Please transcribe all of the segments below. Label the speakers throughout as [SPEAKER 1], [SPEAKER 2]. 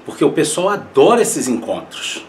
[SPEAKER 1] porque o pessoal adora esses encontros.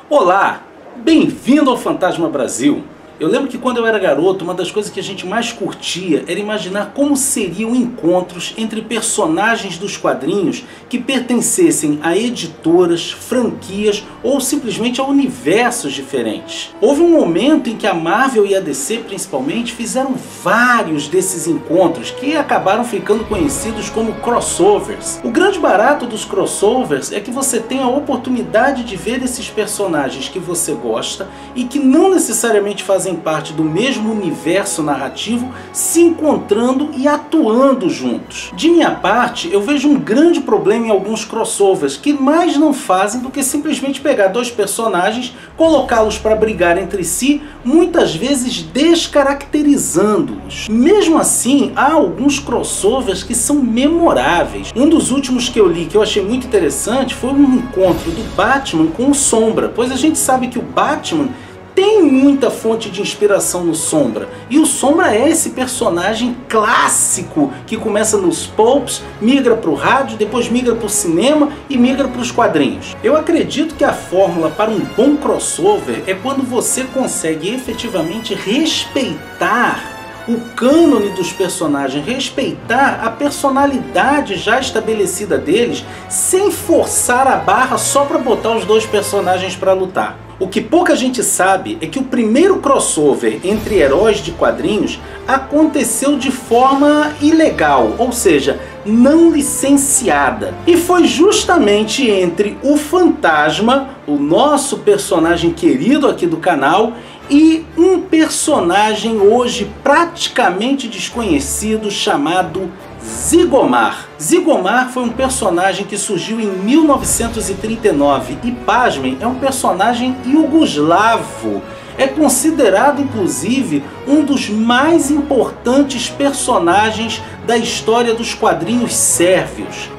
[SPEAKER 1] Olá, bem-vindo ao Fantasma Brasil. Eu lembro que quando eu era garoto, uma das coisas que a gente mais curtia era imaginar como seriam encontros entre personagens dos quadrinhos que pertencessem a editoras, franquias ou simplesmente a universos diferentes. Houve um momento em que a Marvel e a DC principalmente fizeram vários desses encontros que acabaram ficando conhecidos como crossovers. O grande barato dos crossovers é que você tem a oportunidade de ver esses personagens que você gosta e que não necessariamente fazem parte do mesmo universo narrativo se encontrando e atuando juntos. De minha parte, eu vejo um grande problema em alguns crossovers que mais não fazem do que simplesmente pegar dois personagens, colocá-los para brigar entre si, muitas vezes descaracterizando-os. Mesmo assim, há alguns crossovers que são memoráveis. Um dos últimos que eu li que eu achei muito interessante foi um encontro do Batman com o Sombra, pois a gente sabe que o Batman tem muita fonte de inspiração no Sombra, e o Sombra é esse personagem clássico que começa nos pulps, migra para o rádio, depois migra para o cinema e migra para os quadrinhos. Eu acredito que a fórmula para um bom crossover é quando você consegue efetivamente respeitar o cânone dos personagens, respeitar a personalidade já estabelecida deles, sem forçar a barra só para botar os dois personagens para lutar. O que pouca gente sabe é que o primeiro crossover entre heróis de quadrinhos aconteceu de forma ilegal, ou seja, não licenciada. E foi justamente entre o Fantasma, o nosso personagem querido aqui do canal, e um personagem hoje praticamente desconhecido chamado Zigomar. Zigomar foi um personagem que surgiu em 1939 e, pasmem, é um personagem iugoslavo. É considerado, inclusive, um dos mais importantes personagens da história dos quadrinhos sérvios.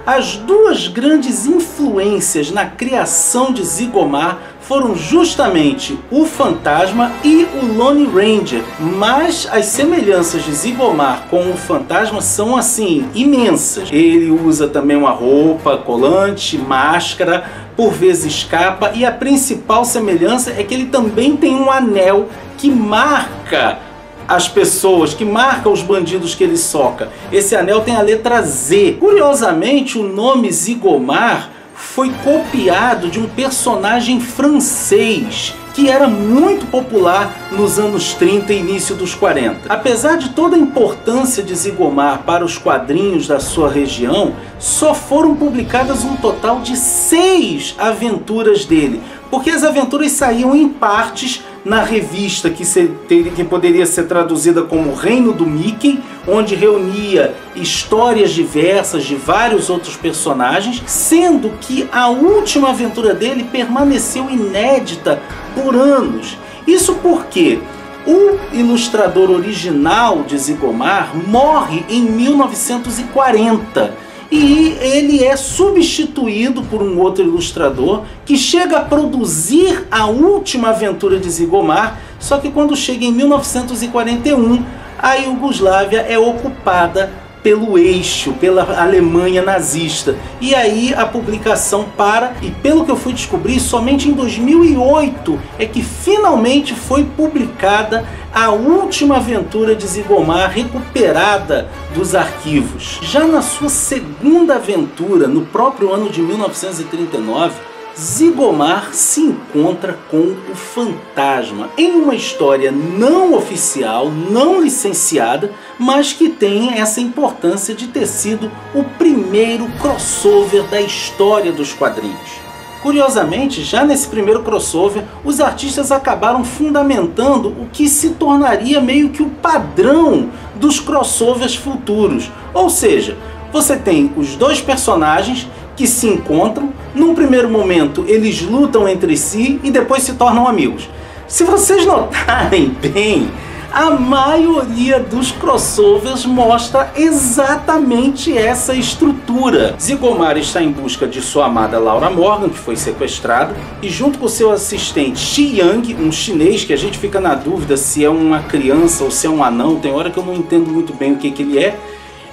[SPEAKER 1] As duas grandes influências na criação de Zigomar foram justamente o Fantasma e o Lone Ranger, mas as semelhanças de Zigomar com o Fantasma são assim imensas. Ele usa também uma roupa, colante, máscara, por vezes capa, e a principal semelhança é que ele também tem um anel que marca as pessoas, que marca os bandidos que ele soca. Esse anel tem a letra Z. Curiosamente, o nome Zigomar foi copiado de um personagem francês que era muito popular nos anos 30 e início dos 40. Apesar de toda a importância de Zigomar para os quadrinhos da sua região, só foram publicadas um total de 6 aventuras dele, porque as aventuras saíam em partes na revista que poderia ser traduzida como Reino do Mickey, onde reunia histórias diversas de vários outros personagens, sendo que a última aventura dele permaneceu inédita por anos. Isso porque o ilustrador original de Zigomar morre em 1940. E ele é substituído por um outro ilustrador que chega a produzir a última aventura de Zigomar, só que quando chega em 1941, a Iugoslávia é ocupada pelo eixo, pela Alemanha nazista. E aí a publicação para, e pelo que eu fui descobrir, somente em 2008 é que finalmente foi publicada a última aventura de Zigomar recuperada dos arquivos. Já na sua segunda aventura, no próprio ano de 1939, Zigomar se encontra com o Fantasma em uma história não oficial, não licenciada, mas que tem essa importância de ter sido o primeiro crossover da história dos quadrinhos. Curiosamente, já nesse primeiro crossover, os artistas acabaram fundamentando o que se tornaria meio que o padrão dos crossovers futuros. Ou seja, você tem os dois personagens que se encontram, num primeiro momento eles lutam entre si e depois se tornam amigos. Se vocês notarem bem, A maioria dos crossovers mostra exatamente essa estrutura. Zigomar está em busca de sua amada Laura Morgan, que foi sequestrada, e junto com seu assistente Shi Yang, um chinês que a gente fica na dúvida se é uma criança ou se é um anão, tem hora que eu não entendo muito bem o que ele é,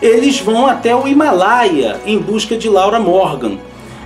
[SPEAKER 1] eles vão até o Himalaia em busca de Laura Morgan.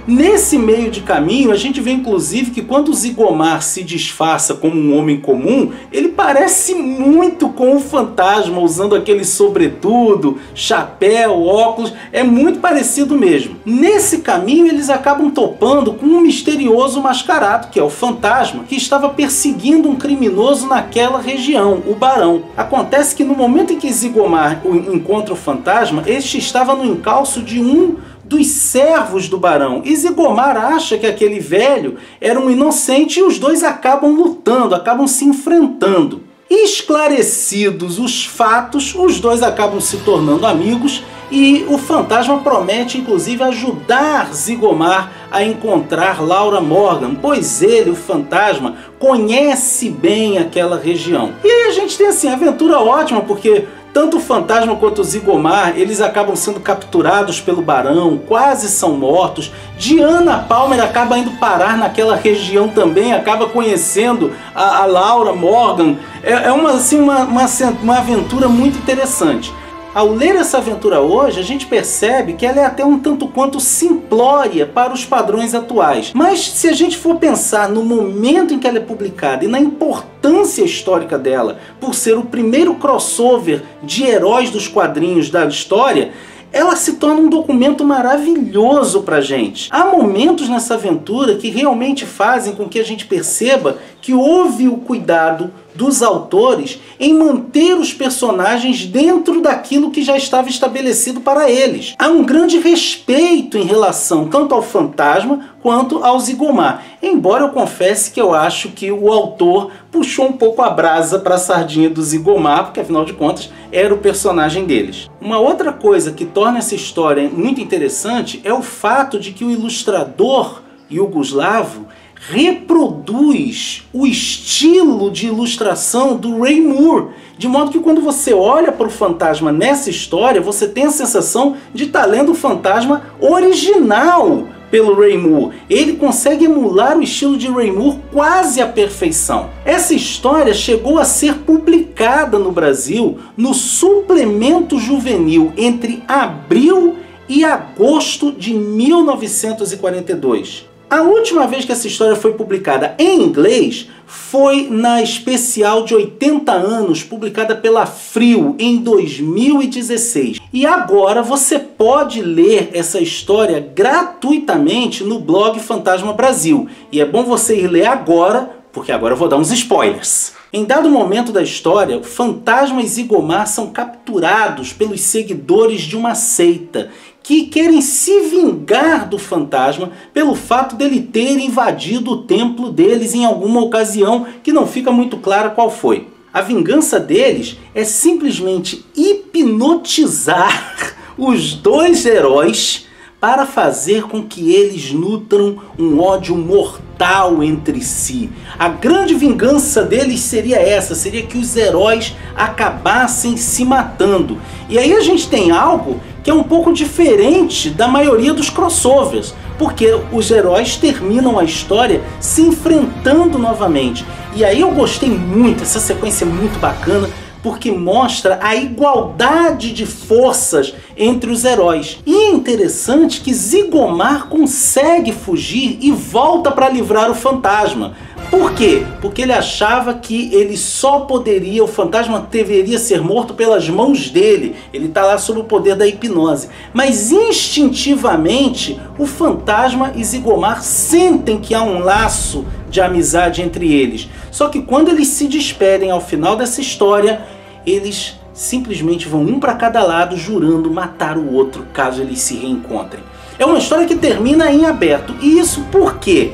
[SPEAKER 1] Nesse meio de caminho, a gente vê inclusive que quando o Zigomar se disfarça como um homem comum, ele parece muito com o fantasma, usando aquele sobretudo, chapéu, óculos, é muito parecido mesmo. Nesse caminho, eles acabam topando com um misterioso mascarado, que é o fantasma, que estava perseguindo um criminoso naquela região, o Barão. Acontece que no momento em que Zigomar encontra o fantasma, este estava no encalço de um dos servos do Barão, e Zigomar acha que aquele velho era um inocente e os dois acabam lutando, acabam se enfrentando. Esclarecidos os fatos, os dois acabam se tornando amigos e o fantasma promete inclusive ajudar Zigomar a encontrar Laura Morgan, pois ele, o fantasma, conhece bem aquela região. E aí a gente tem assim, aventura ótima, porque tanto o fantasma quanto o Zigomar, eles acabam sendo capturados pelo Barão, quase são mortos. Diana Palmer acaba indo parar naquela região também, acaba conhecendo a Laura Morgan. É uma aventura muito interessante. Ao ler essa aventura hoje, a gente percebe que ela é até um tanto quanto simplória para os padrões atuais. Mas se a gente for pensar no momento em que ela é publicada e na importância histórica dela, por ser o primeiro crossover de heróis dos quadrinhos da história, ela se torna um documento maravilhoso pra gente. Há momentos nessa aventura que realmente fazem com que a gente perceba que houve o cuidado dos autores em manter os personagens dentro daquilo que já estava estabelecido para eles. Há um grande respeito em relação tanto ao fantasma quanto ao Zigomar. Embora eu confesse que eu acho que o autor puxou um pouco a brasa para a sardinha do Zigomar, porque afinal de contas era o personagem deles. Uma outra coisa que torna essa história muito interessante é o fato de que o ilustrador Yugoslavo reproduz o estilo de ilustração do Ray Moore, de modo que quando você olha para o fantasma nessa história, você tem a sensação de estar lendo o fantasma original pelo Ray Moore. Ele consegue emular o estilo de Ray Moore quase à perfeição. Essa história chegou a ser publicada no Brasil no suplemento juvenil entre abril e agosto de 1942. A última vez que essa história foi publicada em inglês foi na especial de 80 anos, publicada pela Frio em 2016. E agora você pode ler essa história gratuitamente no blog Fantasma Brasil. E é bom você ir ler agora, porque agora eu vou dar uns spoilers. Em dado momento da história, o Fantasma e Zigomar são capturados pelos seguidores de uma seita que querem se vingar do fantasma pelo fato dele ter invadido o templo deles em alguma ocasião que não fica muito clara qual foi. A vingança deles é simplesmente hipnotizar os dois heróis para fazer com que eles nutram um ódio mortal entre si. A grande vingança deles seria essa, seria que os heróis acabassem se matando. E aí a gente tem algo que é um pouco diferente da maioria dos crossovers, porque os heróis terminam a história se enfrentando novamente. E aí eu gostei muito, essa sequência é muito bacana, porque mostra a igualdade de forças entre os heróis. E é interessante que Zigomar consegue fugir e volta para livrar o fantasma. Por quê? Porque ele achava que ele só poderia, o fantasma deveria ser morto pelas mãos dele. Ele está lá sob o poder da hipnose. Mas instintivamente, o fantasma e Zigomar sentem que há um laço de amizade entre eles. Só que quando eles se despedem ao final dessa história, eles simplesmente vão um para cada lado, jurando matar o outro caso eles se reencontrem. É uma história que termina em aberto. E isso por quê?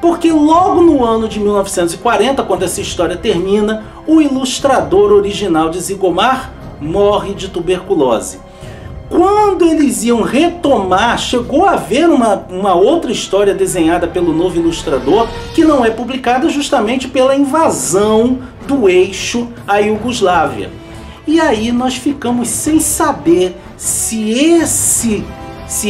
[SPEAKER 1] Porque logo no ano de 1940, quando essa história termina, o ilustrador original de Zigomar morre de tuberculose. Quando eles iam retomar, chegou a haver uma outra história desenhada pelo novo ilustrador que não é publicada justamente pela invasão do eixo à Iugoslávia. E aí nós ficamos sem saber se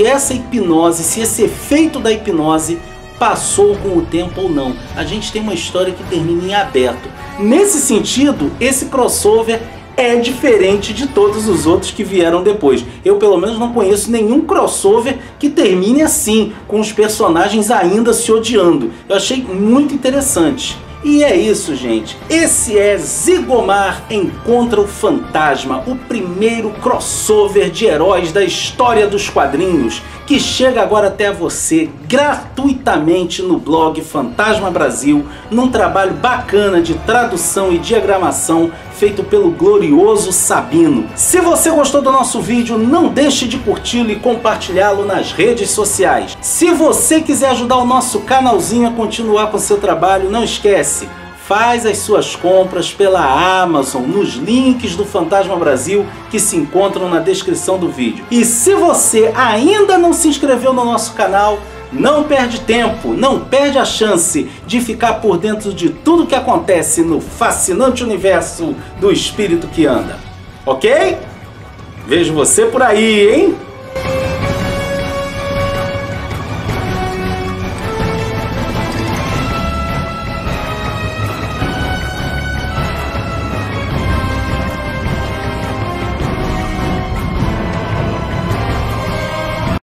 [SPEAKER 1] essa hipnose, se esse efeito da hipnose passou com o tempo ou não. A gente tem uma história que termina em aberto. Nesse sentido, esse crossover é diferente de todos os outros que vieram depois. Eu pelo menos não conheço nenhum crossover que termine assim, com os personagens ainda se odiando. Eu achei muito interessante. E é isso, gente. Esse é Zigomar Encontra o Fantasma, o primeiro crossover de heróis da história dos quadrinhos, que chega agora até você gratuitamente no blog Fantasma Brasil, num trabalho bacana de tradução e diagramação feito pelo glorioso Sabino. Se você gostou do nosso vídeo, não deixe de curti-lo e compartilhá-lo nas redes sociais. Se você quiser ajudar o nosso canalzinho a continuar com seu trabalho, não esquece, faz as suas compras pela Amazon, nos links do Fantasma Brasil que se encontram na descrição do vídeo. E se você ainda não se inscreveu no nosso canal, não perde tempo, não perde a chance de ficar por dentro de tudo que acontece no fascinante universo do espírito que anda. Ok? Vejo você por aí, hein?